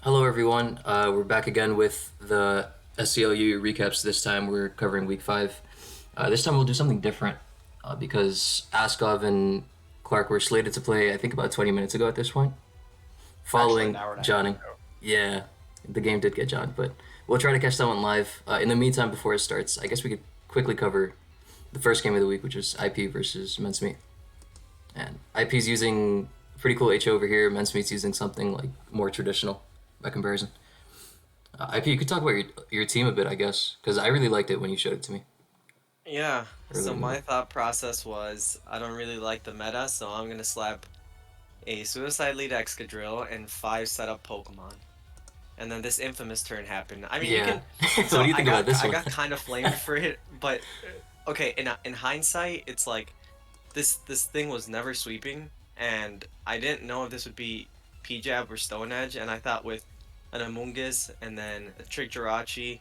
Hello, everyone. We're back again with the SCLU recaps. This time we're covering week 5. This time we'll do something different because Askov and Clark were slated to play, I think, about 20 minutes ago at this point. Actually, Following an hour and a half Johnny. ago. Yeah, the game did get John, but we'll try to catch that one live. In the meantime, before it starts, I guess we could quickly cover the first game of the week, which is IP versus mncmt. And IP's using pretty cool HO over here. mncmt's using something like more traditional by comparison. IP, you could talk about your team a bit, I guess, because I really liked it when you showed it to me. Yeah, so Earlier. my thought process was I don't really like the meta, so I'm gonna slap a Suicide Lead Excadrill and 5 setup Pokemon. And then this infamous turn happened. I mean, you Yeah. can. So What do you think about this I one? got kind of flamed for it, but okay. In hindsight, it's like this thing was never sweeping, and I didn't know if this would be P-Jab or Stone Edge, and I thought with an Amoonguss and then a Trick Jirachi.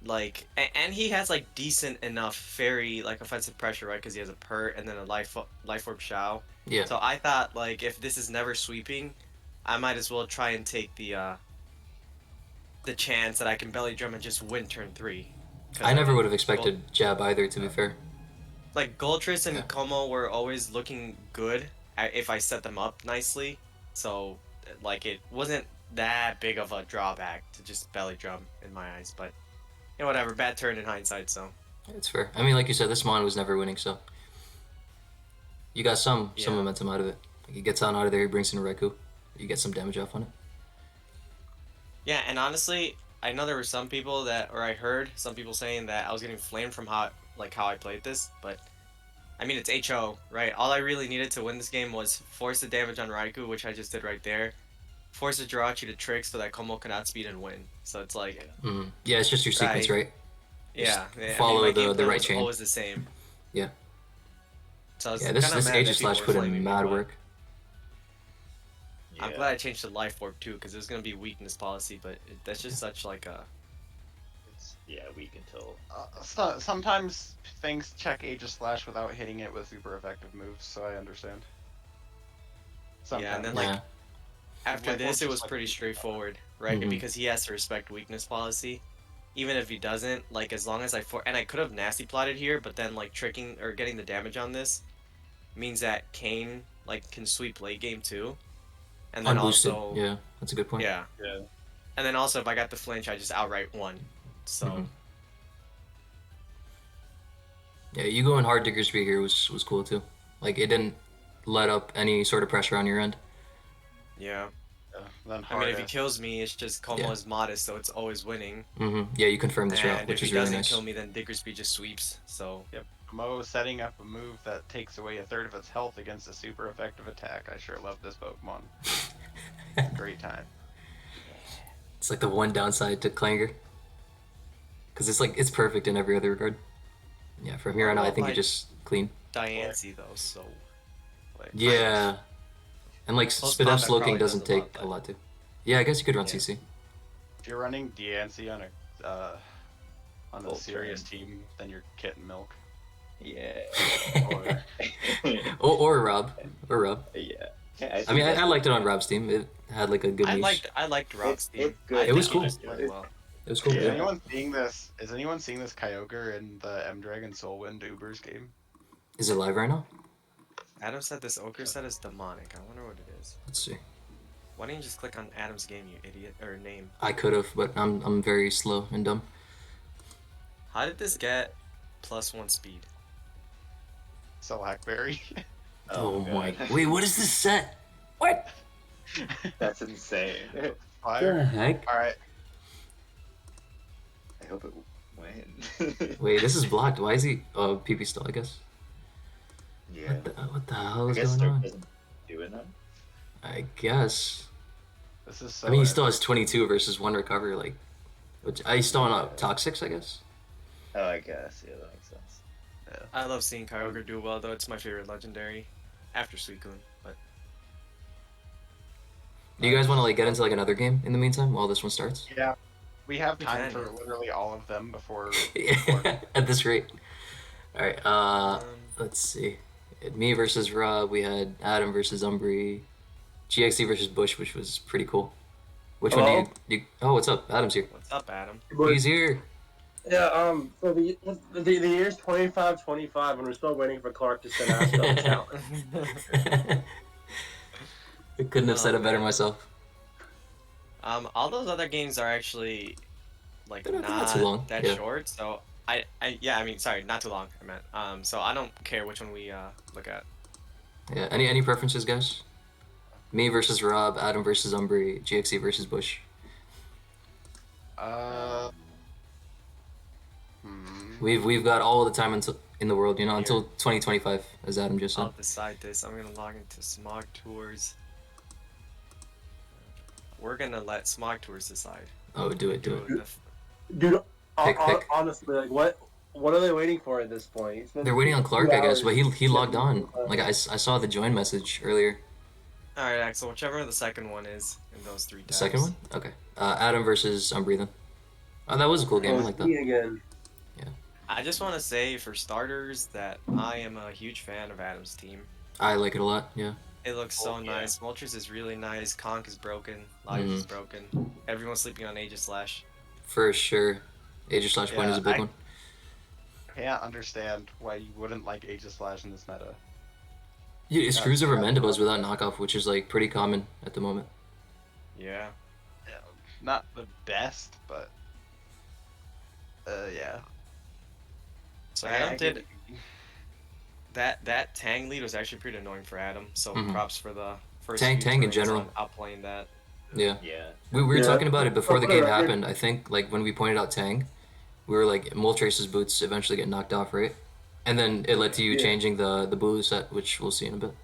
Like, and he has like decent enough fairy like offensive pressure, right? Because he has a pert and then a life orb Shao. Yeah. So I thought like if this is never sweeping, I might as well try and take the chance that I can belly drum and just win turn 3. I never would have expected Jab either, to be fair. Like Goldtris and Yeah. Como were always looking good if I set them up nicely. So like it wasn't that big of a drawback to just belly drum in my eyes, but. Yeah, whatever. Bad turn in hindsight, so. It's fair. I mean, like you said, this Mon was never winning, so you got some Yeah. momentum out of it. Like he gets on out of there, he brings in a Raikou. You get some damage off on it. Yeah, and honestly, I know there were some people that, or I heard some people saying that I was getting flamed from how I played this, but I mean, it's HO, right? All I really needed to win this game was force the damage on Raikou, which I just did right there. Force the Jirachi to trick so that Como can outspeed and win. So it's like, Yeah, it's just your sequence, right? yeah. Follow my the game plan right was chain. always the same. Yeah. So I was Yeah, this kinda mad that Aegis people Slash were put flaming in me, mad but work. I'm glad I changed the life orb too, because it was gonna be weakness policy, but that's just such like a. It's weak until Sometimes things check Aegis Slash without hitting it with super effective moves, so I understand. Sometimes. Yeah, and then like Yeah. after Like, this, once it it's was like- pretty straightforward, right? Mhm. Because he has to respect weakness policy, even if he doesn't. Like as long as and I could have nasty plotted here, but then like tricking or getting the damage on this means that Kane like can sweep late game too, and then Unboosted. also Yeah, that's a good point. yeah, yeah. and then also if I got the flinch, I just outright won. So. Mhm. Yeah, you going hard Diggersby here was cool too. Like it didn't let up any sort of pressure on your end. Yeah. Then I mean, if he hard kills me, it's just Como Yeah. is modest, so it's always winning. Yeah, you confirmed this route, And which if is he really doesn't nice. kill me, then Diggersby just sweeps. So, yep. Mo setting up a move that takes away a third of its health against a super effective attack. I sure love this Pokemon. It's a great time. It's like the one downside to Clanger. Because it's like, it's perfect in every other regard. Yeah, from here on out, I think you just clean. Diancie, though, so. Like, Yeah. And like Close spit up combat Slowking probably doesn't does a lot, take but- a lot too. Yeah, I guess you could run Yeah. CC. If you're running Diancie on a Full serious turn. team, then you're kitten milk. Yeah. Or or Rob. Or Rob. Yeah. I mean, I liked it on Rob's team. It had like a good niche. I liked Rob's team. it's good. It was think he cool. just played well. It was cool. Is Yeah. anyone seeing this? Is anyone seeing this Kyogre in the M Dragon Soulwind Ubers game? Is it live right now? Adam said this Ochre set is demonic. I wonder what it is. Let's see. Why didn't you just click on Adam's game, you idiot? Or name. I could have, but I'm very slow and dumb. How did this get +1 speed? Blackberry. Oh, my. God. Wait, what is this set? What? That's insane. Fire. heck? All right. I hope it wins. Wait, this is blocked. Why is he? Oh, PP still, I guess. Yeah. What the hell I is guess going Snurk on? doesn't do it now. I guess. This is so. I mean, he still has 22 versus 1 recovery, like, which he's still on a Toxics, I guess. Oh, I guess. Yeah, that makes sense. I love seeing Kyogre do well, though. It's my favorite legendary. After Suicune, but. Do you guys want to like get into like another game in the meantime while this one starts? Yeah. We have We time can. for literally all of them before. At this rate. All right. Um, Let's see. Me versus Rob. We had Adam versus Umbry. GXC versus Bush, which was pretty cool. Which Hello? one do you? Oh, what's up? Adam's here. What's up, Adam? He's here. Yeah, so the year's 25-25, and we're still waiting for Clark to send Askov out. I couldn't have said Oh, it better man. myself. All those other games are actually like They're not not too long, that yeah. short. So I mean, sorry, not too long. I meant. So I don't care which one we look at. Yeah. Any preferences, guys? Me versus Rob, Adam versus Umbry, GXE versus Bush. We've got all the time in the world, until 2025, as Adam just said. I'll decide this. I'm gonna log into Smog Tours. We're gonna let Smog Tours decide. Oh, do it. Dude, Pick. honestly, like, what are they waiting for at this point? It's been They're waiting on Clark, I guess, but he 2 logged on. hours. Like I saw the join message earlier. All right, Axel. Whichever the second one is in those 3 The tabs. second one? Okay. Adam versus Umbry then. Oh, that was a cool game. I like that. Me again. I just want to say, for starters, that I am a huge fan of Adam's team. I like it a lot. Yeah. It looks so Oh, yeah. nice. Moltres is really nice. Conk is broken. Lodge is broken. Everyone's sleeping on Aegis Slash. For sure. Aegis Slash Point Yeah, is a big I- one. Can't understand why you wouldn't like Aegis Slash in this meta. It screws over Mandibus without knockoff, which is like pretty common at the moment. Yeah. Not the best, but yeah. So I Adam get did that Tang lead was actually pretty annoying for Adam. So Mhm. props for the first Tang few in turns general. on outplaying that. Yeah. Yeah. We were Yeah. talking about it before the For the game record- happened. I think like when we pointed out Tang, we were like Moltrace's boots eventually get knocked off, right? And then it led to you Yeah. changing the Bulu set, which we'll see in a bit.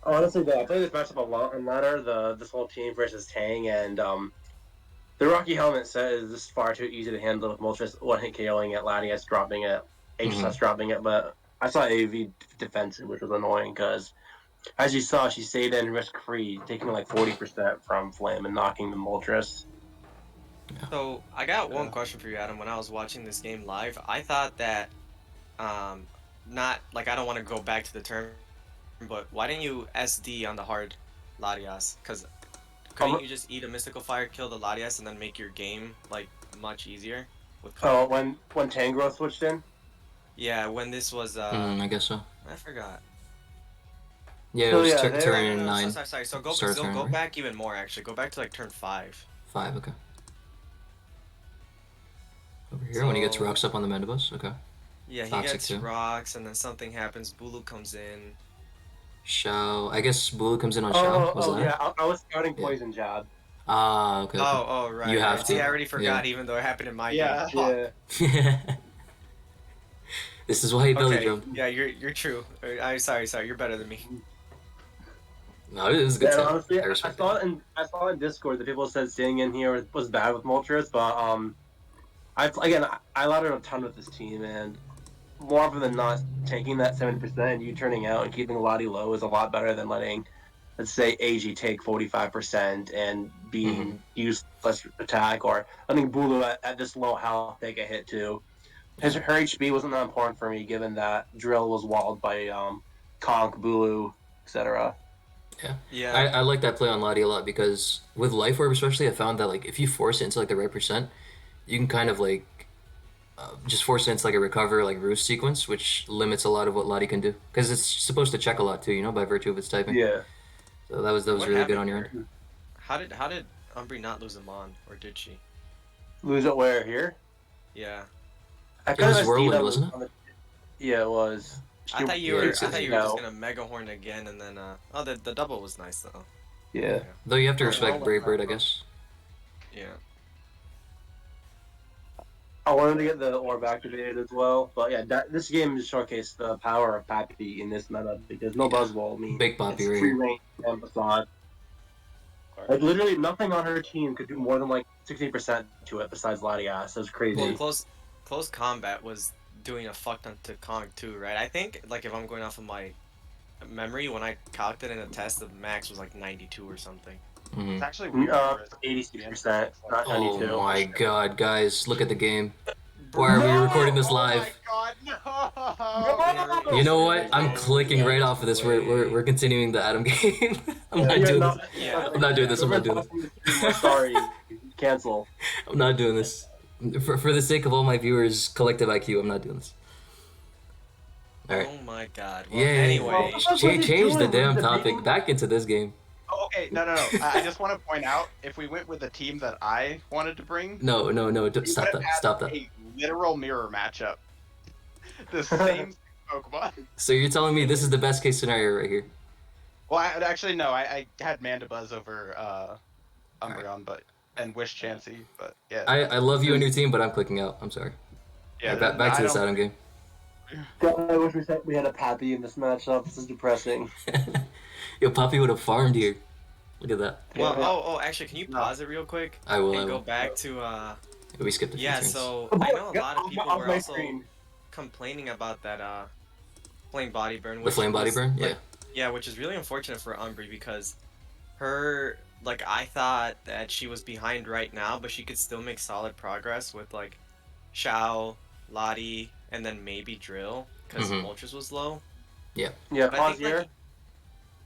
Honestly, though, I played this matchup a lot on ladder, this whole team versus Tang, and the Rocky Helmet says this is far too easy to handle with Moltres one-hit KOing it, Latias dropping it, HSS dropping it, but I saw AV defensive, which was annoying, because as you saw, she stayed in risk-free, taking like 40% from Flame and knocking the Moltres. So I got one question for you, Adam. When I was watching this game live, I thought that, not like I don't want to go back to the term, but why didn't you SD on the hard Latias? Because couldn't you just eat a mystical fire, kill the Latias, and then make your game like much easier? With Oh, when Tangrowth switched in? yeah, when this was I guess so. I forgot. Yeah, it So, was yeah, tur- they- turn No, 9. sorry. So Start go turn, right? back even more. Actually, go back to like turn 5. 5, okay. Over here, when he gets So- rocks up on the Mandibus, okay. Yeah, he Toxic gets too. rocks, and then something happens. Bulu comes in. Shao, I guess Bulu comes in on Shao, was that? Yeah, I was starting Yeah. Poison Jab. Ah, okay. Oh, right. You have right. See, to. I already forgot, even though it happened in my Yeah. game. Yeah. This is why he belly Okay. jumped. Yeah, you're true. I'm sorry. You're better than me. No, it was a good Yeah, set. honestly, I respect saw it. I saw in Discord that people said staying in here was bad with Moltres, but I laddered a ton with this team, and more often than not, taking that 70% and you turning out and keeping Lottie low is a lot better than letting, let's say, AG take 45% and being useless attack, or letting Bulu at this low health take a hit too. Her HP wasn't that important for me, given that Drill was walled by Conk, Bulu, etc. Yeah. I like that play on Lottie a lot because with Life Orb especially, I found that like if you force it into like the right percent, you can kind of like just force it into like a recover like roost sequence, which limits a lot of what Lottie can do because it's supposed to check a lot too, by virtue of its typing. Yeah. So that was What really good happened on your here? end. How did Umbry not lose him on, or did she? Lose it where? Here? Yeah. I It was kinda see Whirlwind, that wasn't it? on the- Yeah, it was. I thought you yeah, were it's- just no. gonna Mega Horn again, and then the double was nice though. Yeah. Though you have to Oh, respect well, Bravebird, I guess. Yeah. I wanted to get the orb activated as well, but yeah, this game just showcased the power of Pappy in this meta because no Buzzwole means Big Poppy it's right free here. range and facade. Like literally nothing on her team could do more than like 60% to it besides Latias. It was crazy. Well, close combat was doing a fuck ton to Kong too, right? I think like if I'm going off of my memory, when I calced it in a test, the max was like 92 or something. Mhm. It's actually weird. 86%, not 92. Oh my god, guys, look at the game. Why are we recording this live? Oh my god, no! You know what? I'm clicking right off of this. We're continuing the Adam game. I'm not doing this. Yeah. I'm not doing this. I'm not doing this. Sorry, cancel. I'm not doing this. For the sake of all my viewers' collective IQ, I'm not doing this. All right. Oh my god. Well, Yeah. anyway. Change the damn topic back into this game. Oh, okay, no. I just want to point out, if we went with the team that I wanted to bring, No. we Stop would've that. had Stop that. a literal mirror matchup. The same Pokemon. So you're telling me this is the best case scenario right here? Well, actually, no. I had Mandibuzz over Umbreon, and Wish Chansey, but yeah. I love you and your team, but I'm clicking out. I'm sorry. Yeah. Back to I this don't- Adam game. God, I wish we had a Pappy in this matchup. This is depressing. Yo, Poppy would have farmed here. Look at that. Well, oh, actually, can you pause it real quick I will. and go back to We skipped a few Yeah, turns. so I know a lot of people Off were my also screen. complaining about that flame body burn. The Which flame body was, burn? like, Yeah. Yeah, which is really unfortunate for Umbry because her I thought that she was behind right now, but she could still make solid progress with like Shao, Lottie, and then maybe Drill because Mhm. Moltres was low. Yeah, But I pause think, here. like,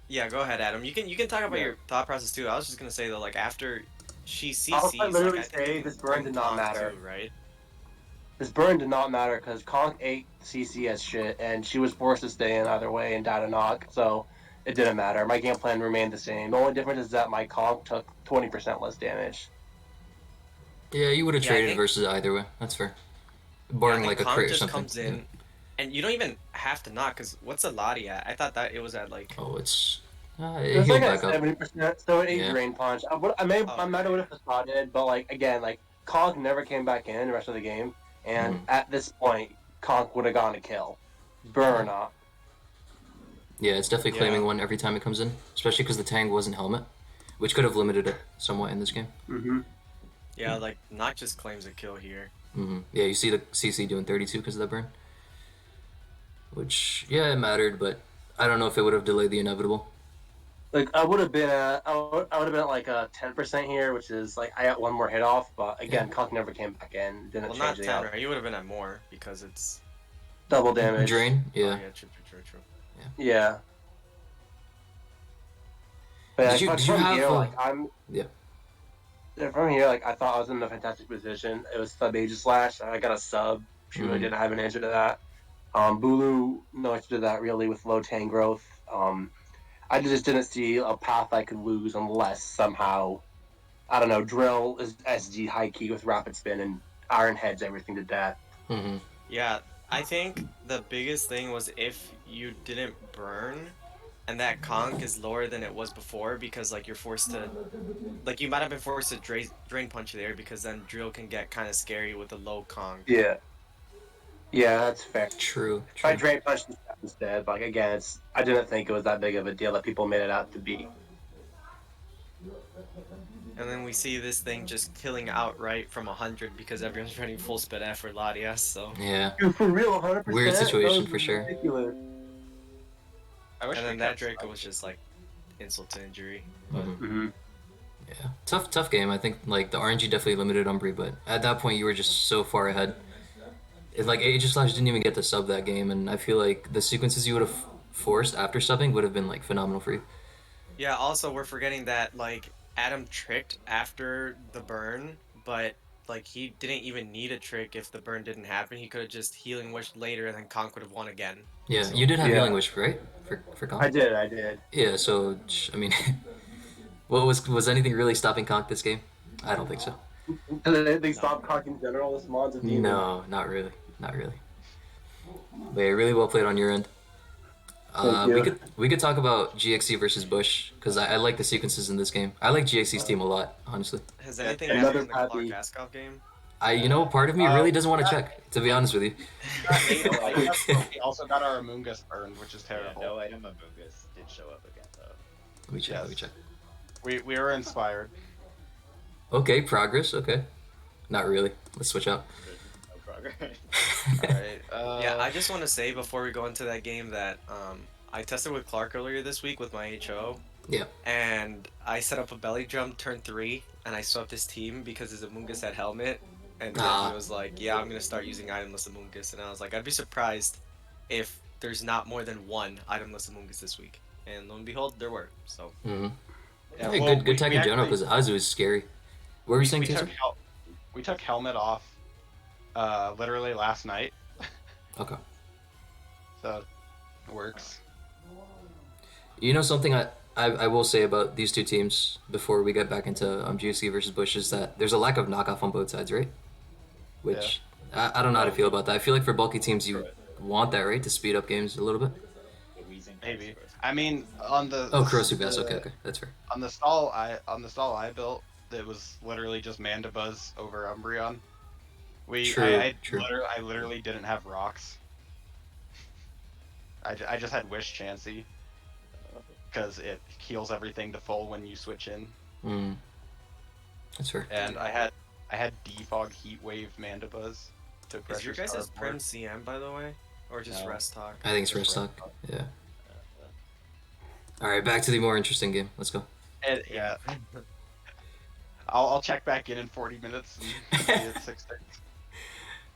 yeah, go ahead, Adam. You can talk about Yeah. your thought process too. I was just gonna say though, like after she CCs, I'll literally like, I think say you can this burn bring did not Kong matter. too, right? This burn did not matter because Kong ate CC as shit, and she was forced to stay in either way and died a knock, so it didn't matter. My game plan remained the same. The only difference is that my Kong took 20% less damage. Yeah, you would have Yeah, I traded think- versus either way. That's fair. Yeah, I Barring think like a Kong crit or just something. comes in, and you don't even have to knock because what's a Lottie at? I thought that it was at like. Oh, it's. It It was healed like at back up. 70%, so it ate Yeah. Drain Punch. I might have would have spotted, but like again, like Kong never came back in the rest of the game, and at this point, Kong would have gone to kill. Burn or not. Yeah, it's definitely claiming Yeah. one every time it comes in, especially because the Tang wasn't helmet, which could have limited it somewhat in this game. Mm-hmm. Yeah, like Noct just claims a kill here. Yeah, you see the CC doing 32 because of that burn. Which, yeah, it mattered, but I don't know if it would have delayed the inevitable. Like I would have been at like a 10% here, which is like I got one more hit off, but again, Kong never came back in. Didn't Well, change not the 10, out. right? You would have been at more because it's. Double damage. Drain? Oh, Yeah. yeah, true. Yeah. But Did you- from did you have, here, like I'm. Yeah. From here, like I thought I was in a fantastic position. It was sub Aegis Slash. I got a sub. She really didn't have an answer to that. Bulu, no answer to that really with low Tang growth. I just didn't see a path I could lose unless somehow, I don't know, Drill is SG high key with rapid spin and Iron Heads everything to death. Mm-hmm. Yeah, I think the biggest thing was if you didn't burn, and that conk is lower than it was before because like you're forced to, like you might have been forced to drain punch there because then Drill can get kind of scary with a low conk. Yeah. Yeah, that's fair. True. I drain punch instead. Like again, I didn't think it was that big of a deal that people made it out to be. And then we see this thing just killing outright from 100 because everyone's running full sped F for Latias, so. Yeah. Dude, for real, 100%. Weird situation That was for sure. ridiculous. I wish And we then that kept Draco some- was just like insult to injury. Mm-hmm. Yeah. Tough game. I think like the RNG definitely limited Umbry, but at that point you were just so far ahead. Like Aegis Slash didn't even get to sub that game, and I feel like the sequences you would have forced after subbing would have been like phenomenal for you. Yeah, also we're forgetting that like Adam tricked after the burn, but like he didn't even need a trick if the burn didn't happen. He could have just healing wished later and then Conk would have won again. Yeah, So- you did have Yeah. Healing Wish, right? For Conk? I did. Yeah, so I mean, what was anything really stopping Conk this game? I don't think so. They stopped Conk in general this month of demon. No, not really. But yeah, really well played on your end. Thank you. We could talk about GXC versus Bush because I like the sequences in this game. I like GXC's team a lot, honestly. Has anything Another happened in the Clark happy- Askov game? Part of me really doesn't want to check, to be honest with you. We also got our Amoongus burned, which is Yeah, terrible. no item of Mungus did show up again though. Let me check. Yes. Let me check. We were inspired. Okay, progress. Okay, not really. Let's switch out. No progress. Alright. Yeah, I just want to say before we go into that game that I tested with Clark earlier this week with my HO. Yeah. And I set up a belly drum turn 3, and I swept his team because his Amoongus had helmet, And then he was like, "Yeah, I'm gonna start using itemless Amoongus," and I was like, "I'd be surprised if there's not more than one itemless Amoongus this week." And lo and behold, there were. So Mm-hmm. Yeah, Hey, well, good tech we in general actually- because Azu is scary. What were you saying, we Taser? we took helmet off literally last night, Okay. so it works. You know something I will say about these two teams before we get back into GC versus Bush is that there's a lack of knockoff on both sides, right? Which I don't know how to feel about that. I feel like for bulky teams you want that, right, to speed up games a little bit. Maybe. I mean, on the Kurosu Bass. Okay, that's fair. on the stall I built, it was literally just Mandibuzz over Umbreon. I literally didn't have rocks. I just had Wish Chansey because it heals everything to full when you switch in. That's fair. And I had Defog Heat Wave Mandibuzz to pressure. is your guys' Starboard. Prim CM, by the way, or just No. Rest Talk? I think it's rest stock. Yeah. All right, back to the more interesting game. Let's go. And, yeah. I'll check back in 40 minutes and see it's 6 things.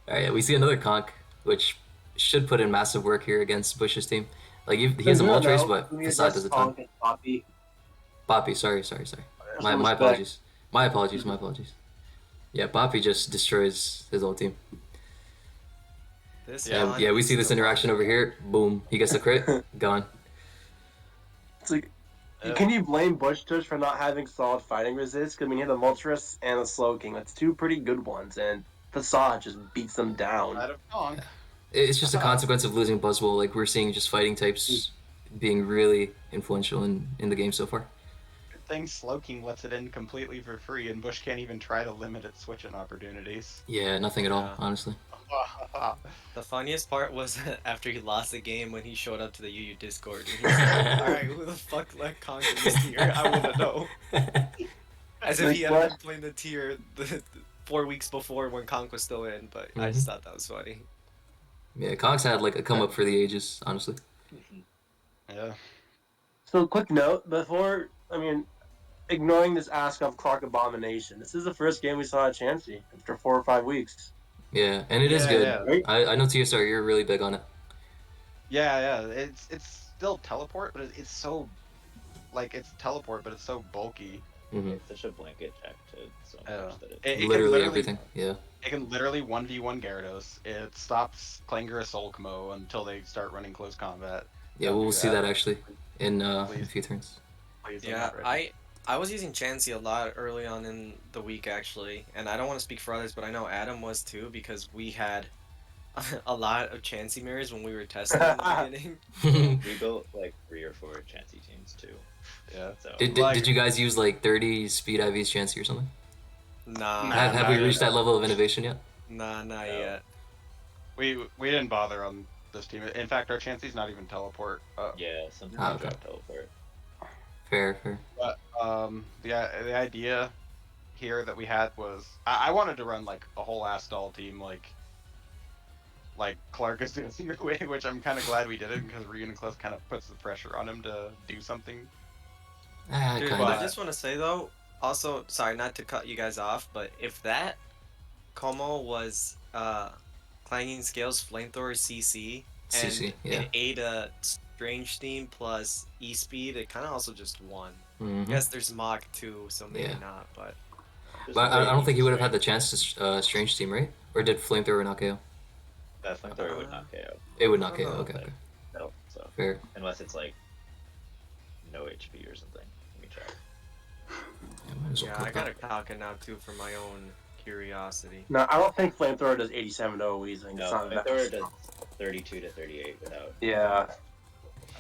All right, we see another conk, which should put in massive work here against Bush's team. Like he has a Moltres, but Facade does a ton. Boppy, sorry. My apologies. My apologies. Yeah, Boppy just destroys his whole team. This Yeah, one Yeah, we is see this the interaction over here. Boom, he gets the crit. Gone. It's like, can you blame Bushtush for not having solid fighting resist? 'Cause I mean, he had the Moltres and the Slowking. That's two pretty good ones, and Facade just beats them down. Out of Kong. It's just a consequence of losing Buzzwole. Like we're seeing just fighting types being really influential in the game so far. Good thing Slowking lets it in completely for free, and Bush can't even try to limit its switching opportunities. Yeah, nothing at all, Yeah. honestly. The funniest part was after he lost the game when he showed up to the UU Discord. And he was like, "All right, who the fuck let Kong in this tier? I want to know." As if he had been playing the tier the 4 weeks before when Kong was still in. But I just thought that was funny. Yeah, Conk's had like a come up for the ages, honestly. Yeah. So, quick note before, ignoring this Askov Clark abomination, this is the first game we saw at Chansey after 4 or 5 weeks. Yeah, and it is good. Yeah. Right? I know TSR, you're really big on it. Yeah. It's still teleport, but it's so it's teleport, but it's so bulky. It's such a blanket check to so much that It can Literally everything. Yeah. It can literally 1v1 Gyarados. It stops Klanger Solkmo until they start running close combat. Yeah, Don't we'll do see that. that actually in a Please. few turns. Please, I'm Yeah, not ready. I was using Chansey a lot early on in the week actually, and I don't want to speak for others, but I know Adam was too because we had a lot of Chansey mirrors when we were testing in the beginning. we built like 3 or 4 Chansey teams too. Yeah. So Did you guys use like 30 speed IVs Chansey or something? Nah, Have we not reached yet. that level of innovation yet? not No. yet. We didn't bother on this team. In fact, our Chansey's not even teleport. yeah, sometimes Ah, we okay. drop teleport. Fair. But the idea here that we had was I wanted to run like a whole ass stall team like Clark is doing, which I'm kind of glad we didn't because Reuniclus kind of puts the pressure on him to do something. Dude, Kinda. I just want to say though, also, sorry not to cut you guys off, but if that Como was Clanging Scales Flamethrower CC and CC, yeah. it ate a Strange Steam plus E-Speed, it kind of also just won. Mhm. Yes, there's Mach too, so maybe Yeah. not, but But I don't think he would have had the chance to Strange Team, right? Or did Flamethrower knock KO? That flamethrower would not KO. It would knock I KO. don't know. Okay. No, so Fair. unless it's like no HP or something. Let me check. Yeah, might as well yeah, click I got a that. Kalka now too for my own curiosity. No, I don't think Flamethrower does 87 to OEs. I think No, it's not that. flamethrower does 32 to 38 without. Yeah.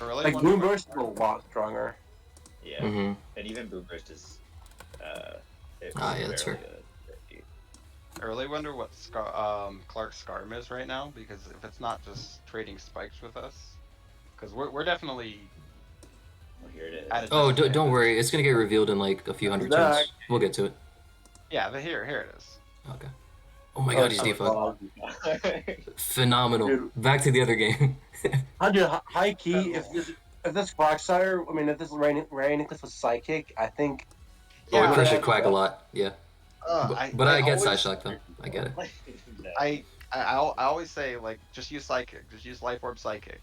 I really Like, wonder Boom what- Burst is a lot stronger. Yeah, Mm-hmm. and even Boom Burst is. It Yeah, that's barely fair. a 50. I really wonder what Clark's Scarm is right now because if it's not just trading spikes with us, because we're definitely Well, here it is. at a Oh, disadvantage. don't worry. It's gonna get revealed in like a few hundred Back. turns. We'll get to it. Yeah, but here it is. Okay. Oh my god, he's sorry. defog. Phenomenal. Dude. Back to the other game. High key, if this Quagsire, if this Ray Nicholas was Psychic, I think. Oh, I Yeah, crush that- it Quack a lot. Yeah. But I get always- Psyshock though. I get it. No. I always say like just use Psychic, just use Life Orb Psychic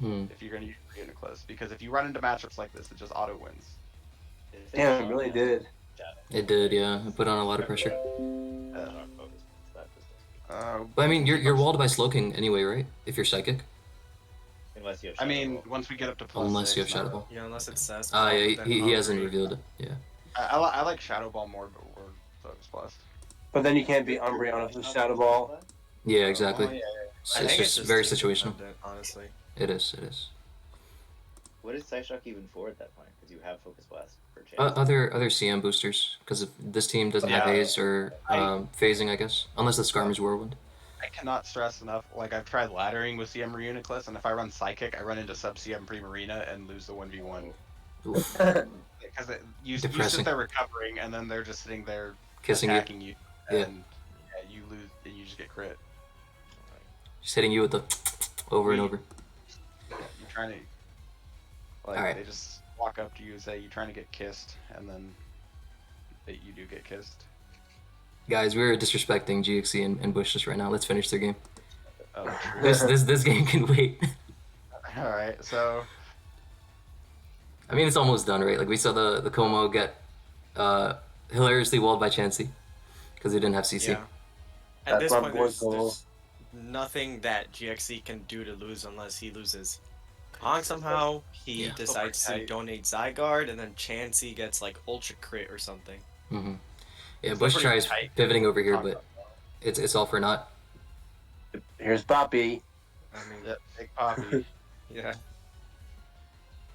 if you're gonna use Uniclus, because if you run into matchups like this, it just auto wins. Damn, it really did. It did, yeah. It put on a lot of pressure. Uh, But I mean, you're walled by Slowking anyway, right? If you're Psychic. Unless you have I mean, Shadow Ball. once we get up to plus Unless 6, you have Shadow not Ball. Yeah, unless it says. Ah, yeah, then he hasn't Umbry. revealed it. Yeah. I like Shadow Ball more, but we're Focus Plus. But then you can't beat Umbry on a Shadow Ball. Yeah, exactly. Oh, yeah, It's, I think just very team situational. dependent, honestly. It is. It is. What is Psyshock even for at that point? Because you have Focus Blast for chance. Other CM boosters, because this team doesn't have Yeah. haze or phasing, I guess, unless the Skarm is Whirlwind. I cannot stress enough. Like I've tried laddering with CM Reuniclus, and if I run Psychic, I run into sub CM Primarina and lose the 1v1 because you Depressing. sit there recovering, and then they're just sitting there Kissing you, attacking you, Yeah. and you lose, and you just get crit. just hitting you with the over and over. You're trying to, like, Alright. they just walk up to you and say you're trying to get kissed, and then you do get kissed. Guys, we're disrespecting GXC and Bushtush right now. Let's finish their game. Oh, true. This game can wait. All right, so I mean, it's almost done, right? Like we saw the Como get hilariously walled by Chansey because he didn't have CC. Yeah. At That's this my point, boy there's Cole. nothing that GXC can do to lose unless he loses. Kong somehow he Yeah. decides to Overtight. donate Zygarde, and then Chansey gets like Ultra Crit or something. Mm-hmm. Yeah, It's Bush pretty tries tight. pivoting over here, Talk but about it's all for naught. Here's Boppy. I mean, that. Big Poppy. yeah.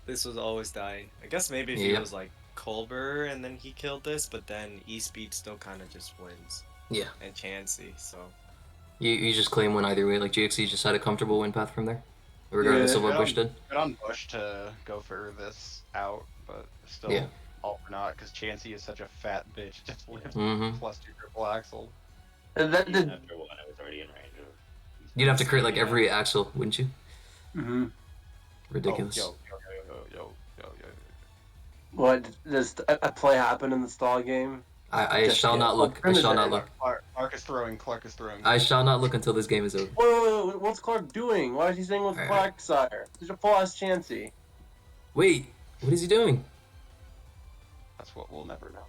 This was always dying. I guess maybe if Yeah. he was like Colbur and then he killed this, but then E-Speed still kind of just wins. Yeah. And Chansey, so. You just claim one either way. Like GXC just had a comfortable win path from there, regardless Yeah. of what Good Bush on- did. Good on Bush to go for this out, but still Yeah. all for naught because Chansey is such a fat bitch. Just live Mm-hmm. plus 2 triple axle. And that Even did. after one, I was already in range of. You'd have to crit like every Accel, wouldn't you? Mm-hmm. Ridiculous. Oh, yo. What does a play happen in the stall game? I Just shall yet. not look. I shall not look. Clark is throwing. Clark is throwing. I shall not look until this game is over. Whoa, what's Clark doing? Why is he saying what's Alright. Clark, sire? There's a full ass Chansey. Wait, what is he doing? That's what we'll never know.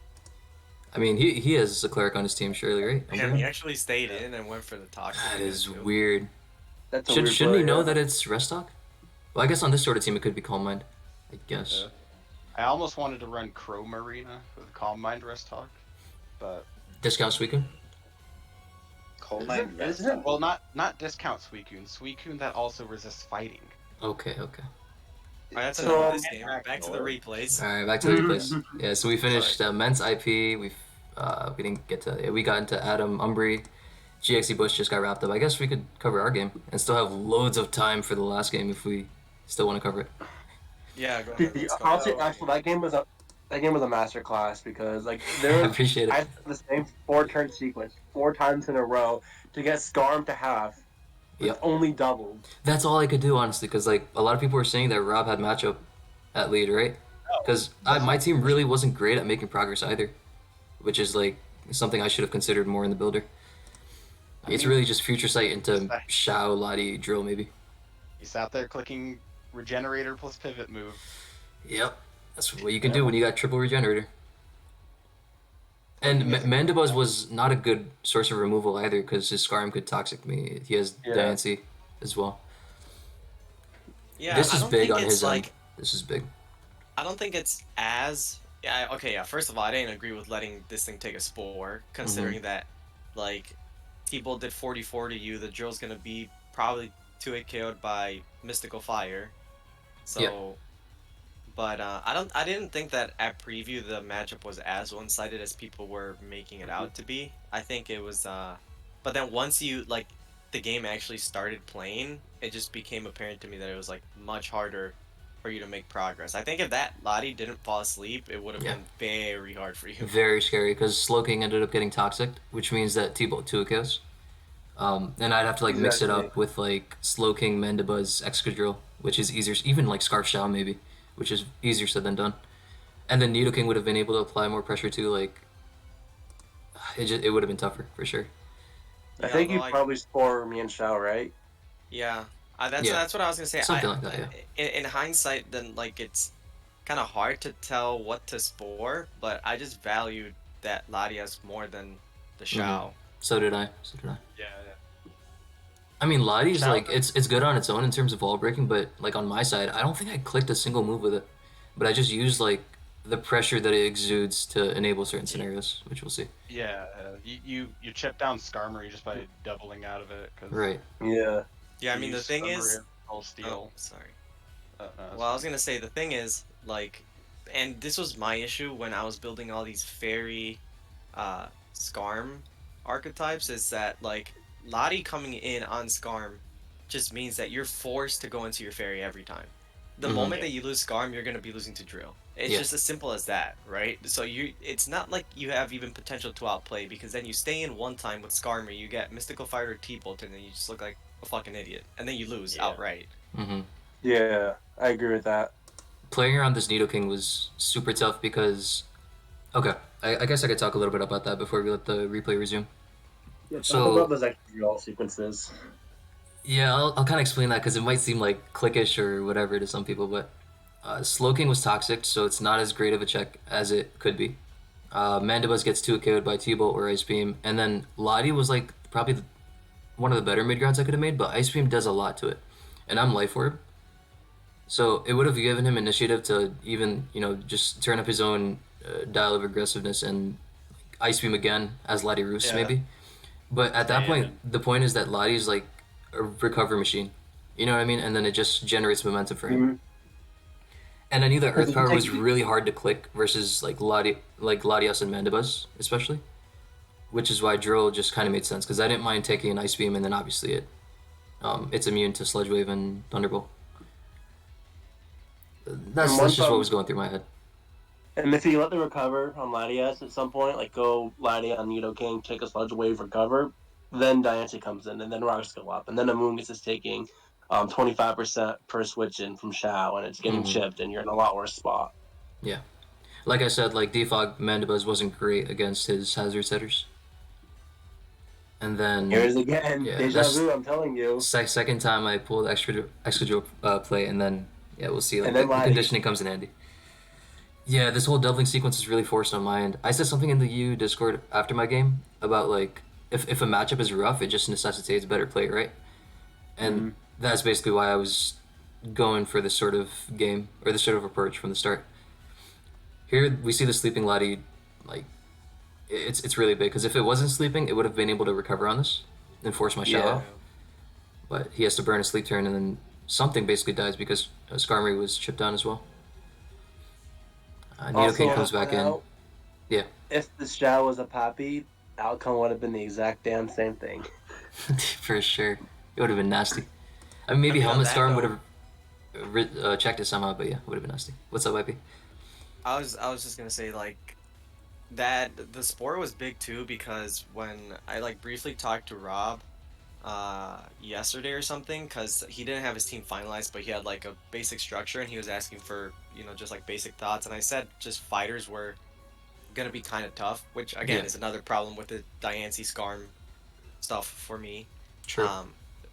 I mean, he has a cleric on his team, surely, right? Damn, he actually stayed in and went for the toxic. That is too. weird. That's a weird Shouldn't he play, know yeah. that it's Restock? Well, I guess on this sort of team it could be Calm Mind. I guess. I almost wanted to run Crow Marina with Calm Mind Rest Talk, but Discount Suicune? Coal Isn't- Mine Rest. isn't- well, not discount Suicune. Suicune that also resists fighting. Okay. Alright, that's So, enough of this game. Back to the replays. Alright, back to the replays. Yeah, so we finished men's IP. We didn't get to. We got into Adaam, Umbry. GXC Bush just got wrapped up. I guess we could cover our game and still have loads of time for the last game if we still want to cover it. Yeah, go ahead. Dude, Let's go. honestly, actually, that game was a masterclass because like I there was appreciate I it. had the same 4-turn sequence 4 times in a row to get Skarm to half. It's Yep. only doubled. That's all I could do, honestly, because like a lot of people were saying that Rob had matchup at lead, right? Because my team really wasn't great at making progress either, which is like something I should have considered more in the builder. It's really just future sight into Shao, Lottie, Drill, maybe. He sat there clicking Regenerator plus Pivot move. Yep, that's what you can do when you got triple regenerator. And Mandibuzz was not a good source of removal either because his Skarm could toxic me. He has Yeah. Diancie as well. Yeah, This I is don't big think on it's his like, end. This is big. I don't think it's as okay. First of all, I didn't agree with letting this thing take a spore, considering Mm-hmm. that like T-Bolt did 44 to you. The drill's gonna be probably 2-8 KO'd by Mystical Fire. So, Yeah. but I didn't think that at preview the matchup was as one-sided as people were making it out to be. I think it was. But then once you like the game actually started playing, it just became apparent to me that it was like much harder for you to make progress. I think if that Lottie didn't fall asleep, it would have Yeah. been very hard for you. Very scary because Slowking ended up getting toxic, which means that T-Bolt 2 kills. And I'd have to like mix it up with like Slowking, Mandibuzz, Excadrill, which is easier, even like Scarf Shao maybe, which is easier said than done. And then Nidoking would have been able to apply more pressure too, like it would have been tougher for sure. I Yeah, think although you probably score me and Shao, right? Yeah, Yeah. that's what I was gonna say. Something like that, yeah. In hindsight, then like it's kind of hard to tell what to spore, but I just valued that Latias more than the Shao. So did I. So did I. Yeah. I mean, Lottie's Shao- like it's good on its own in terms of wall breaking, but like on my side, I don't think I clicked a single move with it. But I just used like the pressure that it exudes to enable certain scenarios, which we'll see. Yeah. You chip down Skarmory just by doubling out of it. Cause Right. Yeah. Yeah, I mean you the thing Skarmory is, and Full Steel. oh, sorry. No, that's Well, I was fine. gonna say the thing is like, and this was my issue when I was building all these fairy, Skarm archetypes is that like Lottie coming in on Skarm just means that you're forced to go into your fairy every time. The Mhm. moment that you lose Skarm, you're gonna be losing to Drill. It's Yeah. just as simple as that, right? So it's not like you have even potential to outplay because then you stay in one time with Skarmory, you get Mystical Fighter T-Bolt, and then you just look like a fucking idiot, and then you lose Yeah. outright. Mm-hmm. Yeah, I agree with that. Playing around this Nidoking was super tough because. Okay, I guess I could talk a little bit about that before we let the replay resume. Yeah, So- talk about those extra draw sequences. Yeah, I'll kind of explain that because it might seem like clickish or whatever to some people, but Slowking was toxic, so it's not as great of a check as it could be. Mandibuzz gets 2 KO'd by T-Bolt or Ice Beam, and then Lottie was like probably one of the better mid grounds I could have made, but Ice Beam does a lot to it, and I'm Life Orb, so it would have given him initiative to even just turn up his own dial of aggressiveness and Ice Beam again as Lottie Roos Yeah. maybe. But at that Yeah, point, man. the point is that Lottie's like a recover machine. You know what I mean? And then it just generates momentum for him. Mhm. And I knew that Earth Because it Power was takes- really hard to click versus like Latias and Mandibuzz, especially. Which is why Drill just kind of made sense because I didn't mind taking an Ice Beam and then obviously it's immune to Sludge Wave and Thunderbolt. That's And one just what time- was going through my head. And if you let the recover on Latias at some point, like go Latia on Nidoking, take a Sludge Wave, recover, then Diancie comes in, and then rocks go up, and then Amoonguss is taking 25% per switch in from Shao, and it's getting Mhm. chipped, and you're in a lot worse spot. Like I said, like Defog Mandibuzz wasn't great against his hazard setters. And then Here's again, Yeah, deja that's- vu, I'm telling you. second time I pulled extra play, and then we'll see. Like And then the Lottie. conditioning comes in handy. Yeah, this whole doubling sequence is really forced on my end. I said something in the U Discord after my game about like if a matchup is rough, it just necessitates better play, right? And Mhm. that's basically why I was going for this sort of game or this sort of approach from the start. Here we see the sleeping Lottie, like it's really big because if it wasn't sleeping, it would have been able to recover on this and force my shot Yeah. off. But he has to burn a sleep turn, and then something basically dies because Skarmory was chipped down as well. Nidoking comes back in. Yeah. If the Shao was a Poppy, outcome would have been the exact damn same thing. For sure. It would have been nasty. I mean, maybe I mean, on Helmet that Storm would note- have checked it somehow, but yeah, it would have been nasty. What's up, IP? I was just gonna say like that the sport was big too because when I like briefly talked to Rob yesterday or something because he didn't have his team finalized but he had like a basic structure and he was asking for just like basic thoughts and I said just fighters were gonna be kind of tough, which again Yeah. is another problem with the Diancie Skarm stuff for me. True.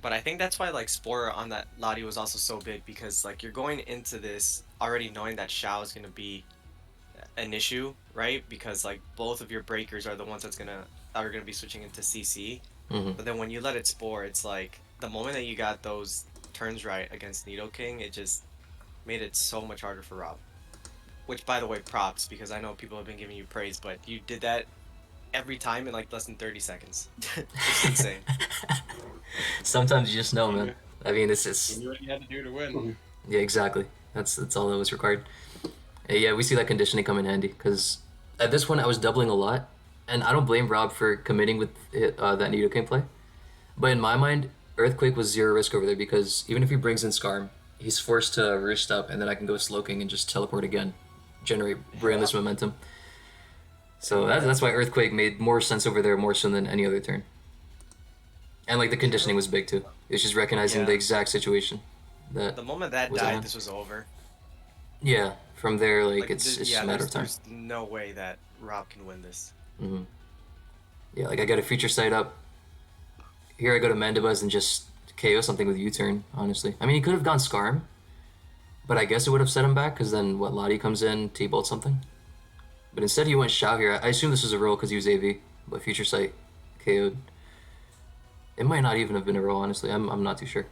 But I think that's why like Spore on that Lottie was also so big because like you're going into this already knowing that Shao is gonna be an issue, right? Because like both of your breakers are the ones that are gonna be switching into CC. hmm But then when you let it Spore, it's like the moment that you got those turns right against Nidoking, it just made it so much harder for Rob. Which by the way, props because I know people have been giving you praise, but you did that every time in like less than 30 seconds. It's insane. Sometimes you just know, man. I mean, it's You just knew what you had to do to win. yeah, exactly. That's all that was required. Yeah, we see that conditioning come in handy because at this point I was doubling a lot, and I don't blame Rob for committing with that Nidoking play. But in my mind, Earthquake was zero risk over there because even if he brings in Skarm, he's forced to roost up, and then I can go Slowking and just teleport again, generate brainless momentum. So that's why Earthquake made more sense over there more so than any other turn. And like the conditioning was big too. It's just recognizing Yeah. the exact situation. That The moment that Was it died, him? this was over. yeah, from there like it's there's- just a matter of time. There's no way that Rob can win this. hmm Yeah, like I got a future sight up. Here I go to Mandibuzz and just KO something with U-turn, honestly. I mean, he could have gone Scarm, but I guess it would have set him back, because then, what, Lottie comes in, T-bolt something? But instead he went Shao here. I assume this was a roll because he was AV, but future sight KO'd. It might not even have been a roll, honestly. I'm not too sure.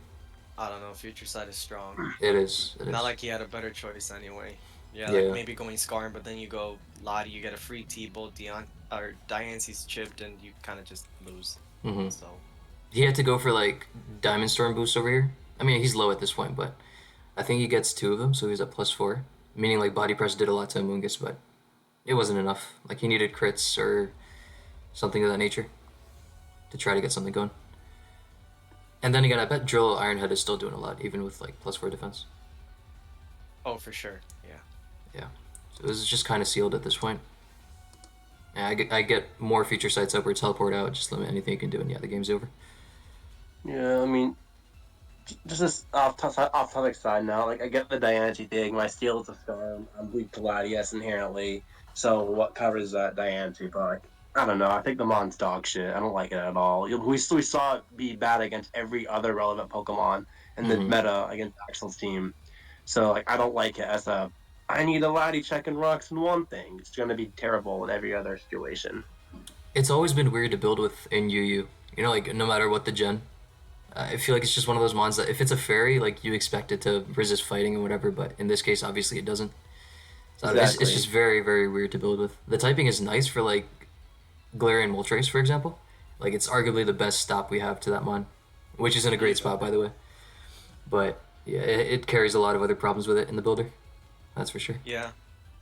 I don't know. Future Sight is strong. It is. Not like he had a better choice anyway. Yeah, Yeah. like maybe going Scarm, but then you go Lottie, you get a free T-bolt, Diance's chipped, and you kind of just lose. Mm-hmm. So He had to go for, like, Diamond Storm boost over here. I mean, he's low at this point, but I think he gets 2 of them, so he's at +4. Meaning, like, Body Press did a lot to Amoongus, but it wasn't enough. Like, he needed crits or something of that nature to try to get something going. And then again, I bet Drill Ironhead is still doing a lot, even with, like, +4 defense. oh, for sure. Yeah. So this is just kind of sealed at this point. Yeah, I get more future sights up or teleport out, just limit anything you can do, and yeah, the game's over. Yeah, I mean, just this off-topic side now. Like, I get the Diancie thing. My steel is a Storm. I'm weak to Latias inherently. So what covers that Diancie? But like, I don't know. I think the mon's dog shit. I don't like it at all. We saw it be bad against every other relevant Pokemon in the meta against Axel's team. So like, I don't like it as a. I need a Lati checking rocks in one thing. It's gonna be terrible in every other situation. It's always been weird to build with in UU. You know, like, no matter what the gen. I feel like it's just one of those mons that if it's a fairy, like, you expect it to resist fighting and whatever, but in this case, obviously, it doesn't. So Exactly. it's just very, very weird to build with. The typing is nice for, like, Galarian Moltres, for example. Like, it's arguably the best stop we have to that mon, which is in a great spot, by the way. But, yeah, it carries a lot of other problems with it in the builder. That's for sure. Yeah.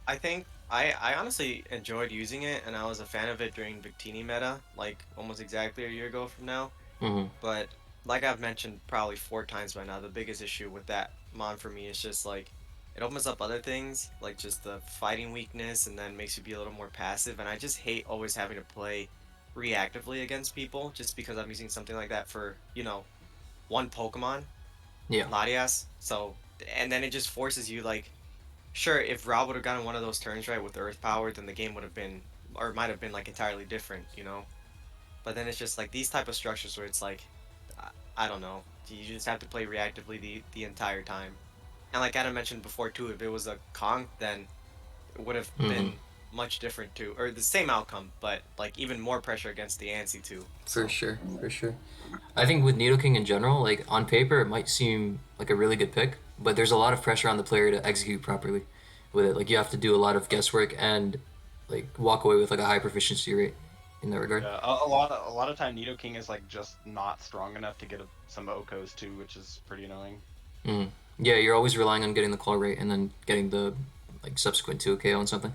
I think I honestly enjoyed using it, and I was a fan of it during Victini meta, like almost exactly a year ago from now. Mm-hmm. But like I've mentioned probably 4 times by now, the biggest issue with that mon for me is just like it opens up other things, like just the fighting weakness, and then makes you be a little more passive. And I just hate always having to play reactively against people just because I'm using something like that for, one Pokemon, Yeah. Latias. So, and then it just forces you, like, sure, if Rob would have gotten one of those turns right with Earth Power, then the game would have been, or might have been, like, entirely different, But then it's just, like, these type of structures where it's, like, I don't know. You just have to play reactively the entire time. And like Adam mentioned before, too, if it was a Kong, then it would have been much different, too. Or the same outcome, but, like, even more pressure against the Ansi, too. For sure. I think with Nidoking in general, like, on paper, it might seem like a really good pick, but there's a lot of pressure on the player to execute properly with it. Like, you have to do a lot of guesswork and, like, walk away with, like, a high proficiency rate in that regard. Yeah, a lot of time Nidoking is like just not strong enough to get some Okos too, which is pretty annoying. Mm. Yeah, you're always relying on getting the claw rate and then getting the, like, subsequent 2 KO on something.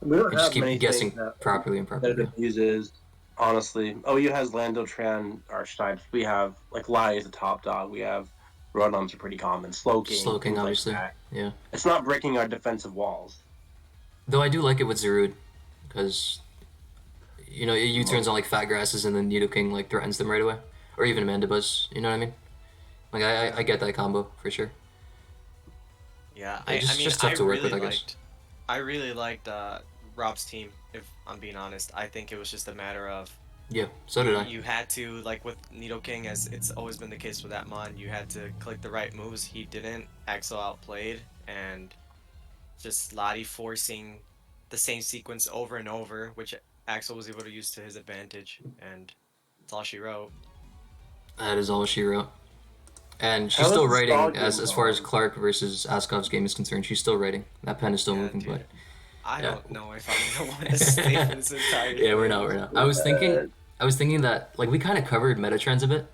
We don't You just have keep many guessing things that properly and properly. competitive uses. Honestly, OU has Landotran Archetypes. We have like Lati is a top dog. We have Rotoms are pretty common. Slowking, Slowking, things obviously. Like that. Yeah. It's not breaking our defensive walls. Though I do like it with Zarude, because, it U-turns on, like, fat grasses and then Nidoking, like, threatens them right away. Or even Mandibuzz, you know what I mean? Like, I get that combo, for sure. Yeah, Just tough to work with, I guess. I really liked Rob's team, if I'm being honest. I think it was just a matter of Yeah, so did I. you had to, like with Nidoking, as it's always been the case with that mon, you had to click the right moves. He didn't. Axel outplayed, and just Lottie forcing the same sequence over and over, which Axel was able to use to his advantage, and that's all she wrote. That is all she wrote. And she's How still is the writing, dog as game far as going? Clark versus Askov's game is concerned. She's still writing. That pen is still Yeah, moving, dude. but... I Yeah. don't know if I'm gonna want to stay for this entire Yeah, we're not. I was thinking that, like, we kind of covered meta trends a bit.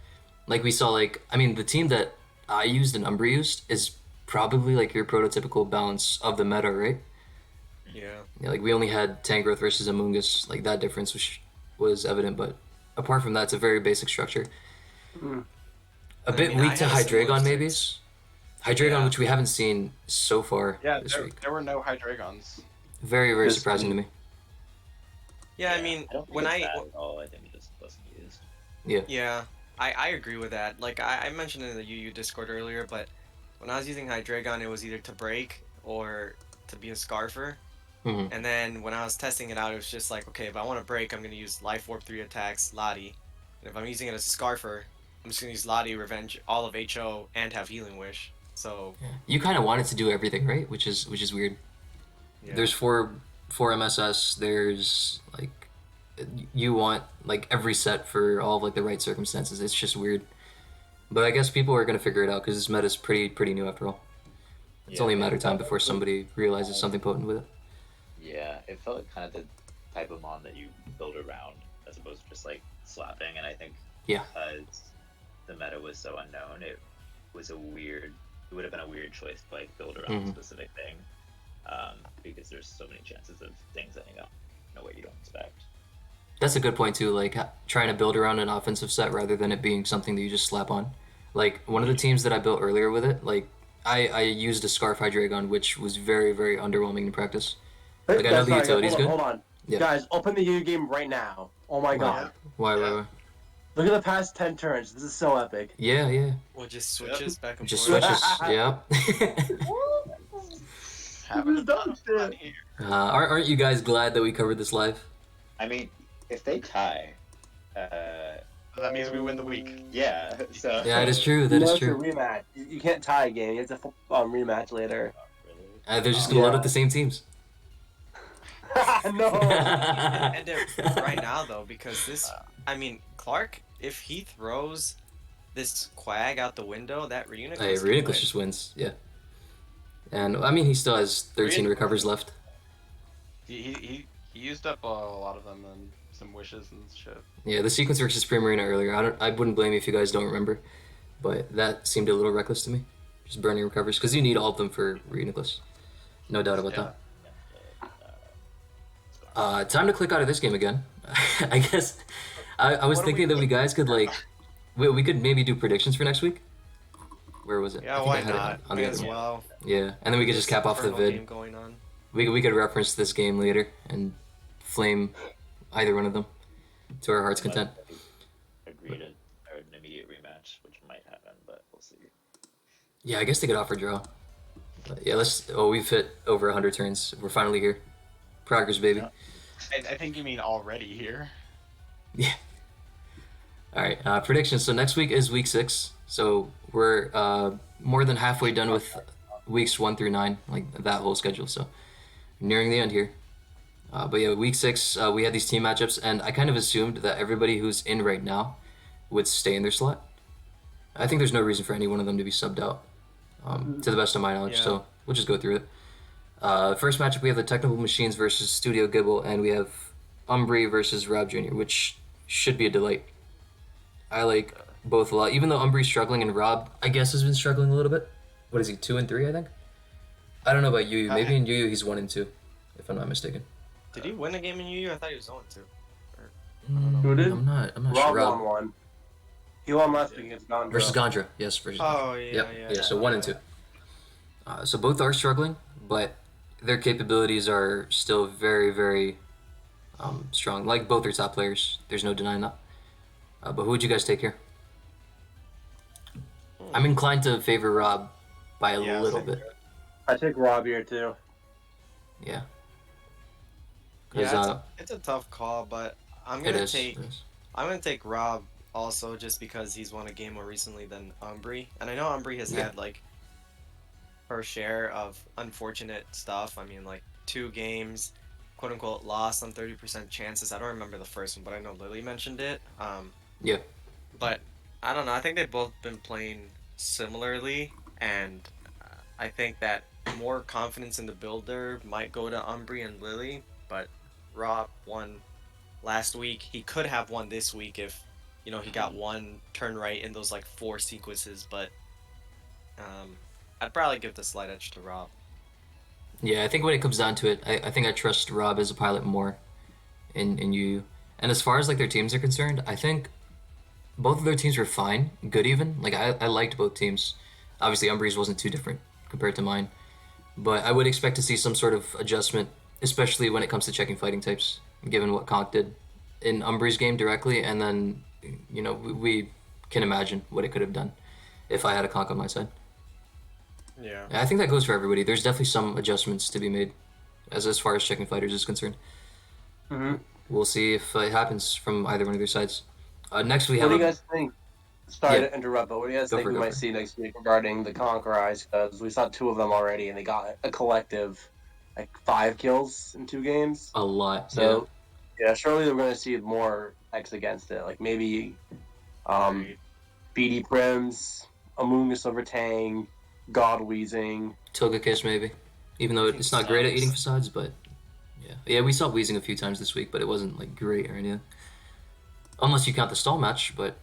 Like, we saw, like, I mean, the team that I used and Umbry used is probably, like, your prototypical balance of the meta, right? Yeah. Yeah, like, we only had Tangrowth versus Amoongus. Like, that difference was evident, but apart from that, it's a very basic structure. A bit mean, weak I to had a similar Hydreigon, maybe? sense. Hydreigon, Yeah. which we haven't seen so far Yeah, this week. there were no Hydreigons. Very, very This surprising to me. Yeah, I mean, I don't think when it's I bad at all. I think it just wasn't used. Yeah, I agree with that. Like, I mentioned in the UU Discord earlier, but when I was using Hydreigon, it was either to break or to be a Scarfer. Mhm. And then when I was testing it out, it was just like, okay, if I want to break, I'm gonna use Life Orb 3 attacks, Lottie. And if I'm using it as a Scarfer, I'm just gonna use Lottie, Revenge, all of HO, and have Healing Wish. So Yeah. You kind of wanted to do everything, right? Which is weird. yeah. There's four MSS. There's like you want like every set for all of like the right circumstances. It's just weird. But I guess people are gonna figure it out because this meta's pretty new after all. It's only a matter of time before somebody realizes something potent with it. Yeah, it felt like kind of the type of mon that you build around as opposed to just like slapping. And I think Yeah. because the meta was so unknown, it would have been a weird choice to like build around a specific thing, because there's so many chances of things ending up in a way you don't expect. That's a good point too. Like trying to build around an offensive set rather than it being something that you just slap on. Like one of the teams that I built earlier with it, like I used a Scarf Hydreigon, which was very underwhelming in practice. Like I know the utility's good. Hold on. Yeah. Guys, open the U game right now. Oh my god. Why? Look at the past 10 turns. This is so epic. Yeah. Or just switches back and Just forth. switches. Yep. Having a ton of fun here. Aren't you guys glad that we covered this live? I mean, if they tie, That means we win the week. yeah. So Yeah, that is true. That is It's a true. rematch. You can't tie a game. You have to rematch later. They're just gonna load up the same teams. No. And right now though, because this, I mean, Clark, if he throws this Quag out the window, that Reuniclus. Hey, Reuniclus just wins. Yeah. And I mean, he still has 13 recovers left. He used up a lot of them and some wishes and shit. Yeah, the sequence versus Primarina earlier. I wouldn't blame you if you guys don't remember, but that seemed a little reckless to me. Just burning recovers because you need all of them for Reuniclus. No doubt about that. Time to click out of this game again. I guess I was thinking that we guys could like we could maybe do predictions for next week. Where was it? I Yeah, think why I had it not? on the May other as one. well. Yeah, and then we could just cap off the Infernal game vid. going on. We could reference this game later and flame either one of them to our heart's content. agreed an immediate rematch, which might happen, but we'll see. Yeah, I guess they could offer draw. But yeah, we've hit over 100 turns. We're finally here. Progress, baby. I think you mean already here. Yeah. All right. Predictions. So next week is week 6. So we're more than halfway done with weeks 1 through 9, like that whole schedule. So nearing the end here. But yeah, week 6, we had these team matchups, and I kind of assumed that everybody who's in right now would stay in their slot. I think there's no reason for any one of them to be subbed out, to the best of my knowledge. Yeah. So we'll just go through it. First matchup, we have the Technical Machines versus Studio Gibble, and we have Umbry versus Rob Jr., which should be a delight. I like both a lot, even though Umbry's struggling and Rob, I guess, has been struggling a little bit. What is he, 2 and 3, I think? I don't know about Yu. Maybe in Yu he's 1 and 2, if I'm not mistaken. Did he win a game in UU? I thought he was 0-2. Who did? I'm not Rob sure. won one. He won last week against Gondra. Versus Gondra, yes, versus Gondra. Oh, yeah, yeah. So 1 and 2. So both are struggling, but their capabilities are still very strong. Like both are top players. There's no denying that. But who would you guys take here? I'm inclined to favor Rob by a Yeah, little same bit. I take Rob here too. Yeah. Yeah, it's a tough call, but I'm gonna It is. I'm gonna take Rob also just because he's won a game more recently than Umbry, and I know Umbry has Yeah. had like her share of unfortunate stuff. I mean, like 2 games, quote unquote, lost on 30% chances. I don't remember the first one, but I know Lily mentioned it. Yeah. But I don't know. I think they've both been playing similarly, and I think that more confidence in the builder might go to Umbry and Lily, but Rob won last week. He could have won this week if, you know, he got one turn right in those like 4 sequences, but I'd probably give the slight edge to Rob. Yeah, I think when it comes down to it, I think I trust Rob as a pilot more in UU. And as far as like their teams are concerned, I think both of their teams were fine, good even. Like I liked both teams. Obviously Umbry's wasn't too different compared to mine. But I would expect to see some sort of adjustment, especially when it comes to checking fighting types, given what Conk did in Umbry's game directly, and then, you know, we can imagine what it could have done if I had a Conk on my side. Yeah. I think that goes for everybody. There's definitely some adjustments to be made as far as checking fighters is concerned. Mm-hmm. We'll see if it happens from either one of their sides. Next we What have do you guys think? Sorry Yeah. to interrupt, but what do you guys Go think for it, we go might for it. see next week regarding the Conquerors? Because we saw 2 of them already, and they got a collective, like 5 kills in 2 games. a lot. So, yeah, surely we're going to see more X against it. Like maybe Agreed. BD Prims, Amoongus over Tang, God Wheezing. Togekiss maybe, even though I think it's not great at sucks. eating facades, but yeah, we saw Wheezing a few times this week, but it wasn't like great or anything. Unless you count the stall match, but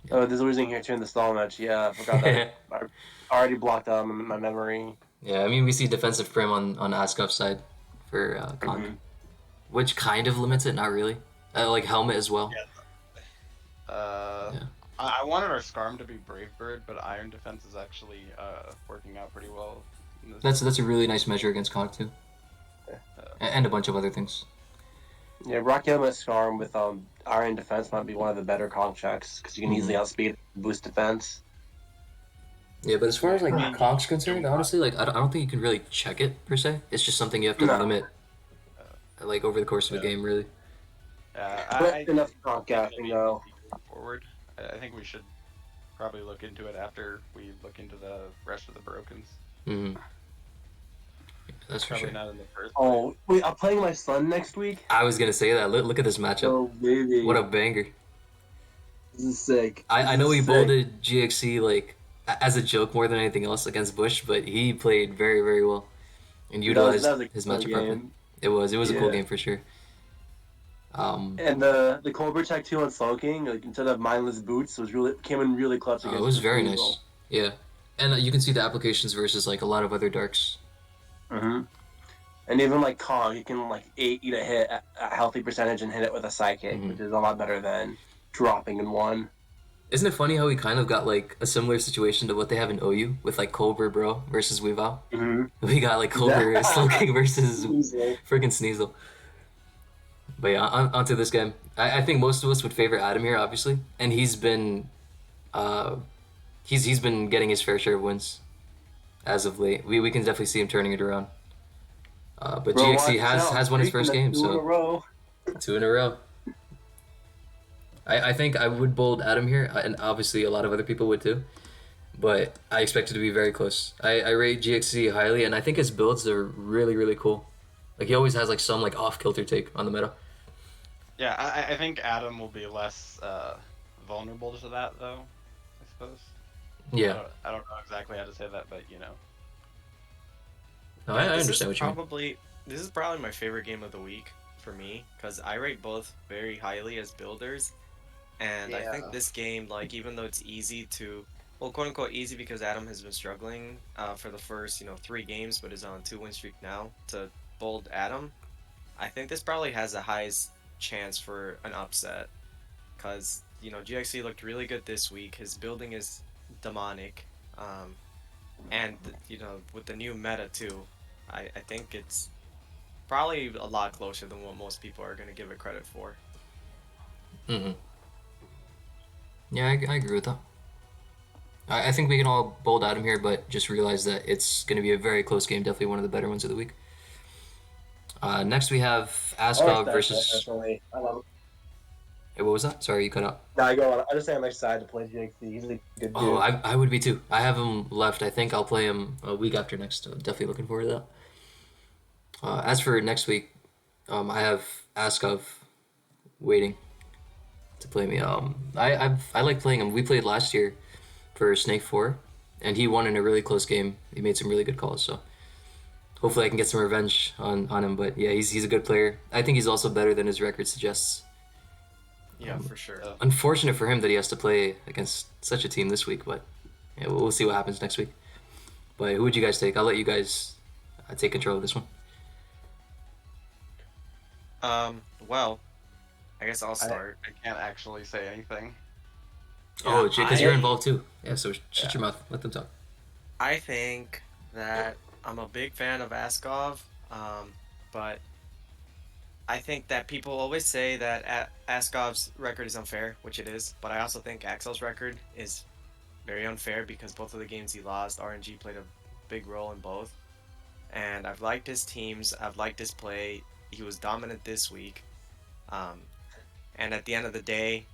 Oh, there's Wheezing here too in the stall match. Yeah, I forgot that. I already blocked out in my memory. yeah, I mean we see defensive prim on Askov's side for Conk, Mhm. which kind of limits it, not really. Like helmet as well. Yeah. Yeah. I wanted our Scarm to be Brave Bird, but Iron Defense is actually working out pretty well. In this. That's a really nice measure against Conk too, and a bunch of other things. Yeah, Rocky Helmet Scarm with Iron Defense might be one of the better conch checks because you can easily outspeed boost defense. Yeah, but as far as like Conk's concerned, honestly, like I don't think you can really check it per se. It's just something you have to No. limit, like over the course of a game, really. But enough conch gapping though. Forward. I think we should probably look into it after we look into the rest of the brokens. Mm-hmm. That's for Probably sure. not in the first. Oh, wait, I'm playing my son next week. I was gonna say that. Look at this matchup. Oh, baby. What a banger! This is sick. I This know is he sick. bolded GXC like as a joke more than anything else against Bush, but he played very very well and utilized That was a his cool matchup properly. game. It was a cool Yeah. game for sure. And the Cobra Tech 2 on Smoking, like instead of mindless boots, came in really clutch against It was the very Weasel. nice. Yeah, and you can see the applications versus like a lot of other darks. Mm-hmm. And even like Kong, he can like eat a hit at a healthy percentage and hit it with a psychic, Mhm. which is a lot better than dropping in one. Isn't it funny how we kind of got like a similar situation to what they have in OU with like Cobra Bro versus Weavile? Mm-hmm. We got like Cobra Slowking versus Easily. freaking Sneasel. But yeah, onto this game. I think most of us would favor Adam here, obviously, and he's been getting his fair share of wins as of late. We can definitely see him turning it around. But Bro, GXC watch out. has won his Speaking first of game, 2 in a so row. 2 in a row. I think I would bold Adam here, and obviously a lot of other people would too. But I expect it to be very close. I rate GXC highly, and I think his builds are really, really cool. Like he always has like some like off-kilter take on the meta. Yeah, I think Adam will be less vulnerable to that, though. I suppose. Yeah, I don't know exactly how to say that, but you know. no, I This understand is what you mean. probably this is probably my favorite game of the week for me because I rate both very highly as builders, and I think Yeah. this game, like even though it's easy to, well, quote unquote easy because Adam has been struggling for the first 3 games, but is on a 2-win streak now to bold Adam. I think this probably has the highest chance for an upset because GXC looked really good this week. His building is demonic, and with the new meta too, I think it's probably a lot closer than what most people are going to give it credit for. Mm-hmm. Yeah, I agree with that. I think we can all bold Adam here, but just realize that it's going to be a very close game. Definitely one of the better ones of the week. Next we have I like Askov that versus. personally. I love it. Hey, what was that? Sorry, you cut out. No, I go on. I just say I'm excited to play GXC. He's a good dude. Oh, I would be too. I have him left. I think I'll play him a week after next. Definitely looking forward to that. As for next week, I have Askov waiting to play me. I like playing him. We played last year for Snake 4, and he won in a really close game. He made some really good calls, so hopefully I can get some revenge on him. But yeah, he's a good player. I think he's also better than his record suggests. Yeah, for sure. Unfortunate for him that he has to play against such a team this week, but yeah, we'll see what happens next week. But who would you guys take? I'll let you guys take control of this one. Well, I guess I'll start. I can't actually say anything. Oh, Yeah, because you're I- involved too. Yeah, so shut your mouth. Let them talk. I think that I'm a big fan of Askov, but I think that people always say that Askov's record is unfair, which it is, but I also think Accel's record is very unfair because both of the games he lost, RNG played a big role in both. and I've liked his teams. I've liked his play. He was dominant this week. And at the end of the day,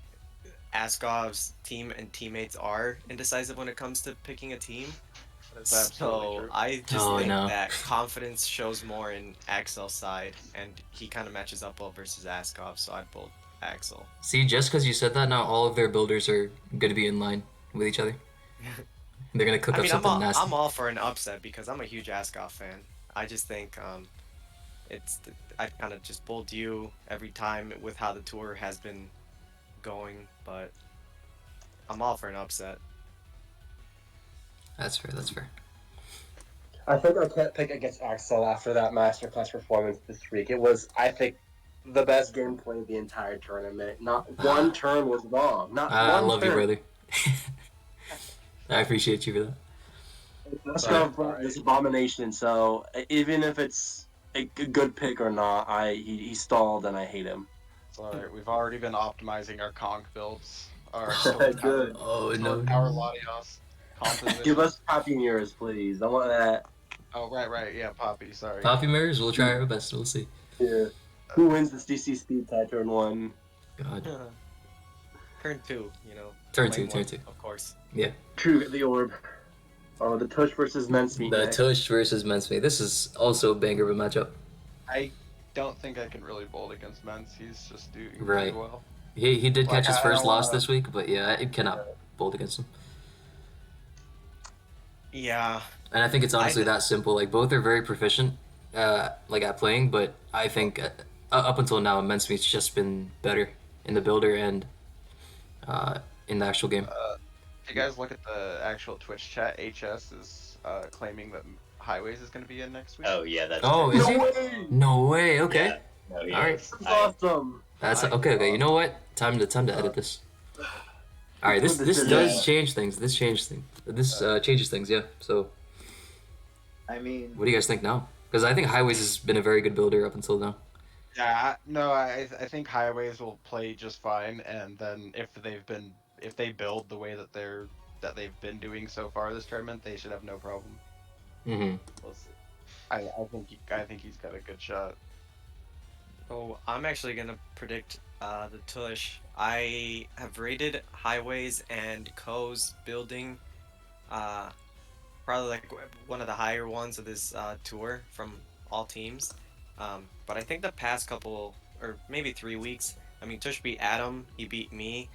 Askov's team and teammates are indecisive when it comes to picking a team. That's absolutely So true. I just Oh, think no. that confidence shows more in Accel's side, and he kind of matches up well versus Askov, so I'd bolt Accel. See, just because you said that, now all of their builders are going to be in line with each other. They're going to cook I up mean, something nasty. I'm all for an upset because I'm a huge Askov fan. I just think I kind of just bolt you every time with how the tour has been going, but I'm all for an upset. That's fair, that's fair. I think I can't pick against Accel after that masterclass performance this week. It was, I think, the best game played the entire tournament. Not one turn was wrong. Not I one love turn. you, brother. I appreciate you for that. Askov brought this abomination, so even if it's a good pick or not, he stalled and I hate him. It's alright. We've already been optimizing our conch builds. Our Good. Oh, no. Tower Latios composition. Give us Poppy Mirrors, please. I want that. Oh, right. Yeah, Poppy, sorry. Poppy mirrors, we'll try our best, we'll see. Yeah. Who wins this DC speed tie turn 1? God. Turn 2, you know. Turn lane 2, turn one, 2. Of course. Yeah. True, get the orb. Oh, the Tush versus Mensmeet. The next. Tush versus Mensmeet. This is also a banger of a matchup. I don't think I can really bolt against Mens. He's just doing Right. well. He did catch his I first don't loss wanna- this week, but yeah, I cannot bolt against him. Yeah. And I think it's honestly that simple. Like, both are very proficient, like, at playing, but I think up until now, Mensmeet's just been better in the builder and in the actual game. If you guys look at the actual Twitch chat, HS is claiming that Highways is going to be in next week. Oh yeah, that's Oh, true. is he? way! No way. Okay. Yeah. No, he Alright. is. That's I- awesome! That's okay. You know what? Time to edit this. All right. This does change things. This changes things. This changes things. Yeah. So, I mean, what do you guys think now? Because I think Highways has been a very good builder up until now. Yeah, I think Highways will play just fine, and then if they build the way that they've been doing so far this tournament, they should have no problem. Mm-hmm. we'll see. I think he's got a good shot. So I'm actually gonna predict the Tush. I have rated Highways and Ko's building probably like one of the higher ones of this tour from all teams. But I think the past couple or maybe 3 weeks, I mean, Tush beat Adaam, he beat me,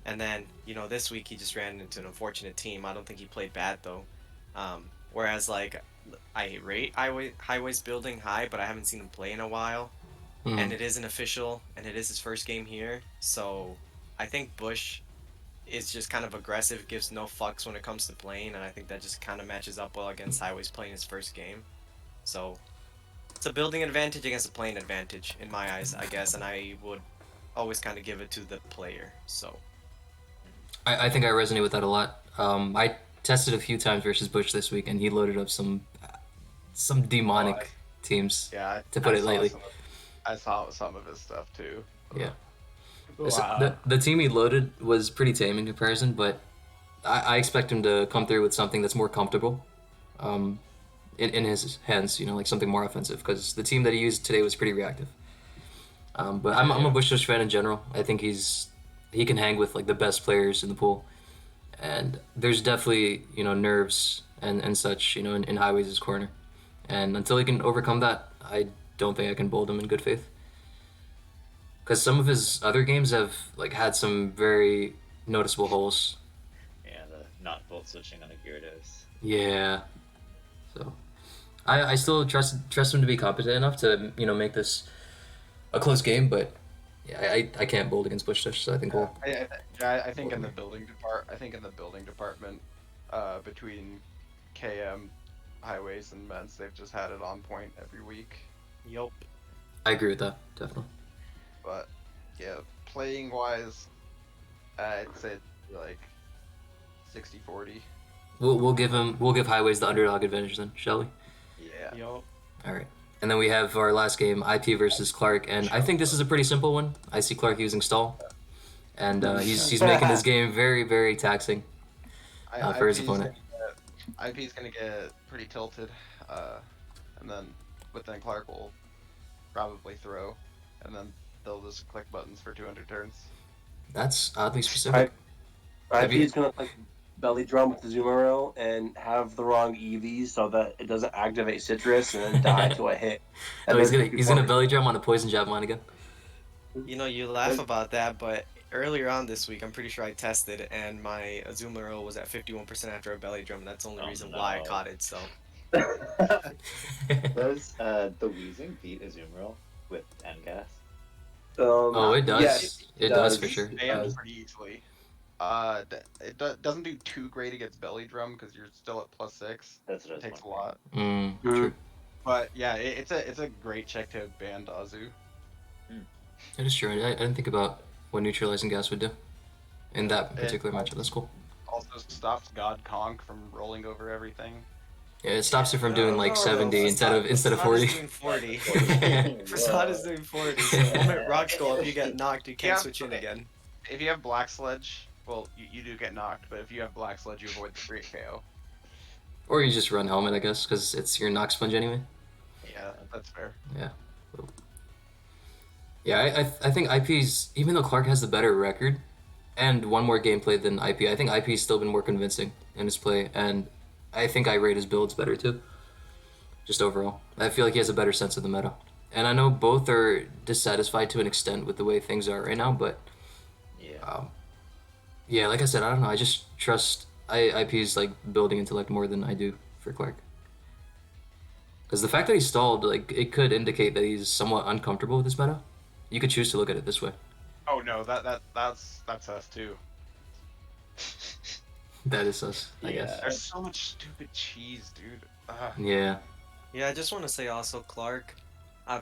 and then this week he just ran into an unfortunate team. I don't think he played bad though. Whereas like I rate Highways building high, but I haven't seen him play in a while. Mm-hmm. And it is an official, and it is his first game here, so I think Bush is just kind of aggressive, gives no fucks when it comes to playing, and I think that just kind of matches up well against Highways playing his first game. So it's a building advantage against a playing advantage in my eyes, I guess, and I would always kind of give it to the player. So I think I resonate with that a lot. I tested a few times versus Bush this week, and he loaded up some demonic teams. Yeah, To put it lightly. I saw some of his stuff too. Yeah. Wow. The team he loaded was pretty tame in comparison, but I expect him to come through with something that's more comfortable in his hands, like something more offensive, because the team that he used today was pretty reactive. But I'm a Bushtush fan in general. I think he can hang with like the best players in the pool, and there's definitely nerves and such in Highways' corner, and until he can overcome that, I don't think I can bold him in good faith. Because some of his other games have like had some very noticeable holes. Yeah, the not bolt switching on a Gyarados. Yeah. So I still trust him to be competent enough to make this a close game, but yeah, I can't bold against Bushtush, so I think we'll. I think in the building department, between KM, Highways, and Mens, they've just had it on point every week. yup. I agree with that, definitely. But yeah, playing wise, I'd say like 60-40. We'll give Highways the underdog advantage then, shall we? Yeah. Yup. All right. And then we have our last game, IP versus Clark, and I think this is a pretty simple one. I see Clark using stall, and he's making this game very, very taxing for his opponent. IP's gonna get pretty tilted. and then Clark will probably throw, and then they'll just click buttons for 200 turns. That's oddly specific. IP Have you- is gonna like belly drum with the Zoomer and have the wrong EVs so that it doesn't activate citrus and then die to a hit. Oh, And he's then gonna belly drum on a poison jab mine again. You know, you laugh about that, but earlier on this week, I'm pretty sure I tested, and my Azumarill was at 51% after a belly drum. That's the only Oh, reason why I no. caught it. So Does the Wheezing beat Azumarill with NGAS? Oh, it does. Yes, it does for sure. And pretty easily. Doesn't do too great against belly drum because you're still at +6. That's what I It was takes a wondering. lot. True. But yeah, it's a great check to ban Azu. It is true. I didn't think about what neutralizing gas would do in that particular matchup. That's cool. Also stops God Conk from rolling over everything. Yeah, it stops it from doing like No, 70 instead of Facade 40. is doing 40. Facade is doing 40. So the moment rocks go up, you get knocked. You can't Yeah, switch in okay. again. If you have Black Sledge, well, you do get knocked, but if you have Black Sledge, you avoid the free KO. Or you just run helmet, I guess, because it's your knock sponge anyway. Yeah, that's fair. Yeah. Yeah, I think IP's, even though Clark has the better record and one more gameplay than IP, I think IP's still been more convincing in his play, and I think I rate his builds better too. Just overall. I feel like he has a better sense of the meta. And I know both are dissatisfied to an extent with the way things are right now, but Yeah. yeah, like I said, I don't know. I just trust IP's like building intellect more than I do for Clark. Because the fact that he stalled, like, it could indicate that he's somewhat uncomfortable with this meta. You could choose to look at it this way. Oh no, that's us too. That is us, I Yeah. guess. There's so much stupid cheese, dude. Yeah. Yeah, I just want to say also, Clark,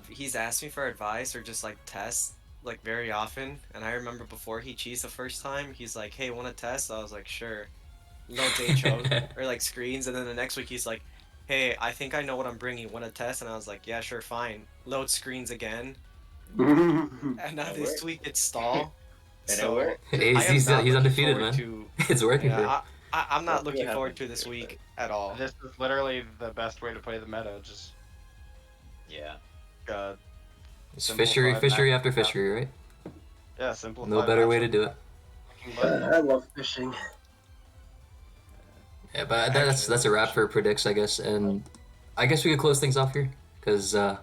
he's asked me for advice or just like tests like very often, and I remember before he cheesed the first time, he's like, "Hey, want to test?" I was like, "Sure." Loads HO or like screens, and then the next week he's like, "Hey, I think I know what I'm bringing. Want to test?" And I was like, "Yeah, sure, fine." Load screens again, and now That this worked. week it's stall. And it So worked. He's, I am he's, not he's looking undefeated, forward man. to- It's working for him. Yeah, I'm not Let's see looking what forward happens to this here, week at all. This is literally the best way to play the meta. Just Yeah. It's simplify fishery, that. fishery after fishery, right? yeah, simplify. No better way to matchup. do it. I love fishing. Yeah, but that's a wrap for predicts, I guess, and I guess we could close things off here because Yeah,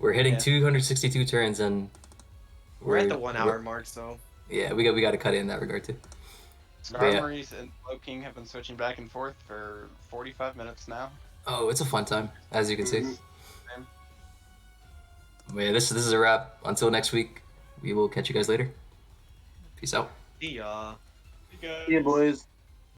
we're hitting Yeah. 262 turns and we're at the 1 hour mark, so Yeah, we got to cut it in that regard too. Skarmory's and Low King have been switching back and forth for 45 minutes now. Oh, it's a fun time, as you can see. Mhm. But yeah, this is a wrap. Until next week, we will catch you guys later. Peace out. see ya. Yeah, boys.